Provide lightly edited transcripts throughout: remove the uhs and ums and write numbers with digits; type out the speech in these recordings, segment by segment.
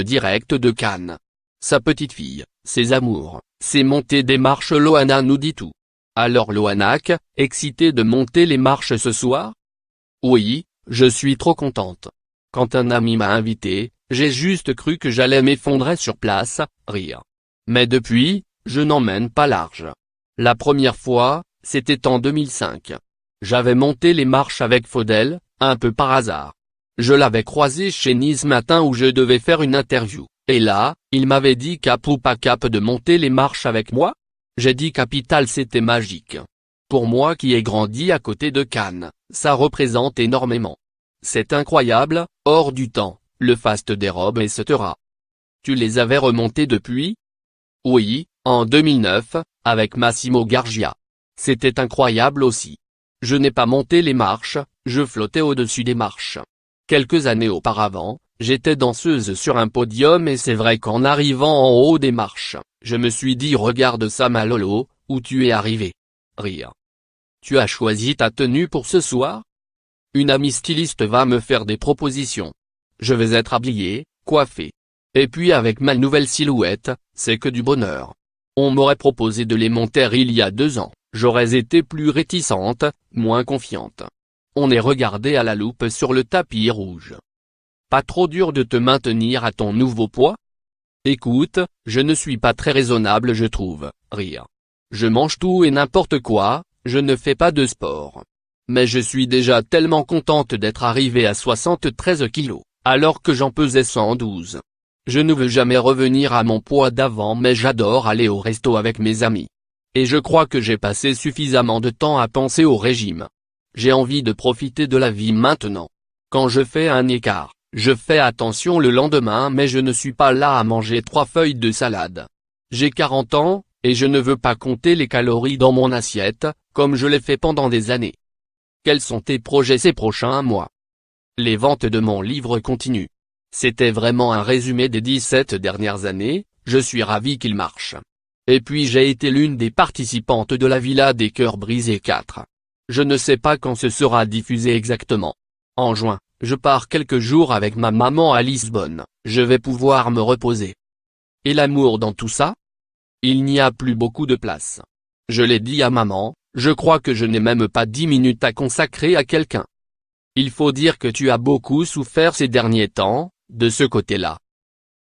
direct de Cannes. Sa petite fille, ses amours, ses montées des marches. Loana nous dit tout. Alors Loanac, excitée de monter les marches ce soir? Oui, je suis trop contente. Quand un ami m'a invité, j'ai juste cru que j'allais m'effondrer sur place, rire. Mais depuis, je n'emmène pas large. La première fois, c'était en 2005. J'avais monté les marches avec Faudel, un peu par hasard. Je l'avais croisé chez Nice matin où je devais faire une interview, et là, il m'avait dit cap ou pas cap de monter les marches avec moi? J'ai dit capital, c'était magique. Pour moi qui ai grandi à côté de Cannes, ça représente énormément. C'est incroyable, hors du temps, le faste des robes etc. Tu les avais remontés depuis? Oui, en 2009, avec Massimo Gargia. C'était incroyable aussi. Je n'ai pas monté les marches, je flottais au-dessus des marches. Quelques années auparavant, j'étais danseuse sur un podium et c'est vrai qu'en arrivant en haut des marches, je me suis dit regarde ça ma Lolo, où tu es arrivé. Rire. Tu as choisi ta tenue pour ce soir? Une amie styliste va me faire des propositions. Je vais être habillée, coiffée. Et puis avec ma nouvelle silhouette, c'est que du bonheur. On m'aurait proposé de les monter il y a 2 ans, j'aurais été plus réticente, moins confiante. On est regardé à la loupe sur le tapis rouge. Pas trop dur de te maintenir à ton nouveau poids? Écoute, je ne suis pas très raisonnable je trouve, rire. Je mange tout et n'importe quoi, je ne fais pas de sport. Mais je suis déjà tellement contente d'être arrivée à 73 kilos, alors que j'en pesais 112. Je ne veux jamais revenir à mon poids d'avant mais j'adore aller au resto avec mes amis. Et je crois que j'ai passé suffisamment de temps à penser au régime. J'ai envie de profiter de la vie maintenant. Quand je fais un écart, je fais attention le lendemain mais je ne suis pas là à manger 3 feuilles de salade. J'ai 40 ans, et je ne veux pas compter les calories dans mon assiette, comme je l'ai fait pendant des années. Quels sont tes projets ces prochains mois? Les ventes de mon livre continuent. C'était vraiment un résumé des 17 dernières années, je suis ravi qu'il marche. Et puis j'ai été l'une des participantes de la Villa des Cœurs Brisés 4. Je ne sais pas quand ce sera diffusé exactement. En juin, je pars quelques jours avec ma maman à Lisbonne, je vais pouvoir me reposer. Et l'amour dans tout ça? Il n'y a plus beaucoup de place. Je l'ai dit à maman, je crois que je n'ai même pas 10 minutes à consacrer à quelqu'un. Il faut dire que tu as beaucoup souffert ces derniers temps, de ce côté-là.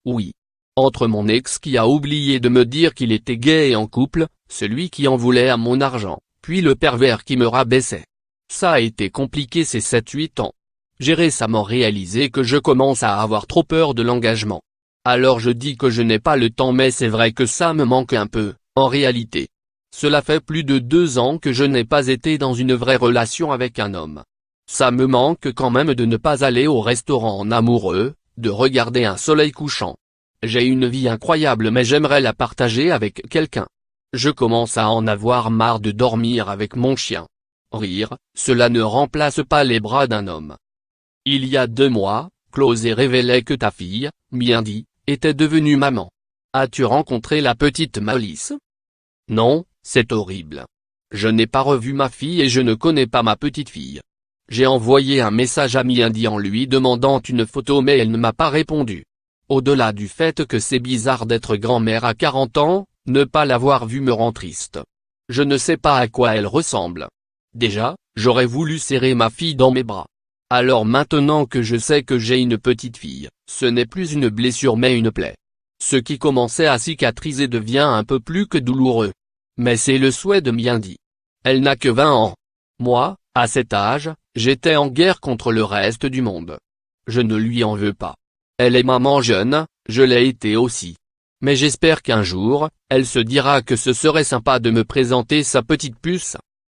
Oui. Entre mon ex qui a oublié de me dire qu'il était gay et en couple, celui qui en voulait à mon argent, puis le pervers qui me rabaissait. Ça a été compliqué ces 7-8 ans. J'ai récemment réalisé que je commence à avoir trop peur de l'engagement. Alors je dis que je n'ai pas le temps mais c'est vrai que ça me manque un peu, en réalité. Cela fait plus de 2 ans que je n'ai pas été dans une vraie relation avec un homme. Ça me manque quand même de ne pas aller au restaurant en amoureux, de regarder un soleil couchant. J'ai une vie incroyable mais j'aimerais la partager avec quelqu'un. Je commence à en avoir marre de dormir avec mon chien. Rire, cela ne remplace pas les bras d'un homme. Il y a 2 mois, Closé révélait que ta fille, Miendy, était devenue maman. As-tu rencontré la petite Malice? Non, c'est horrible. Je n'ai pas revu ma fille et je ne connais pas ma petite fille. J'ai envoyé un message à Miendy en lui demandant une photo mais elle ne m'a pas répondu. Au-delà du fait que c'est bizarre d'être grand-mère à 40 ans, ne pas l'avoir vue me rend triste. Je ne sais pas à quoi elle ressemble. Déjà, j'aurais voulu serrer ma fille dans mes bras. Alors maintenant que je sais que j'ai une petite fille, ce n'est plus une blessure mais une plaie. Ce qui commençait à cicatriser devient un peu plus que douloureux. Mais c'est le souhait de Miendy. Elle n'a que 20 ans. Moi, à cet âge, j'étais en guerre contre le reste du monde. Je ne lui en veux pas. Elle est maman jeune, je l'ai été aussi. Mais j'espère qu'un jour, elle se dira que ce serait sympa de me présenter sa petite puce.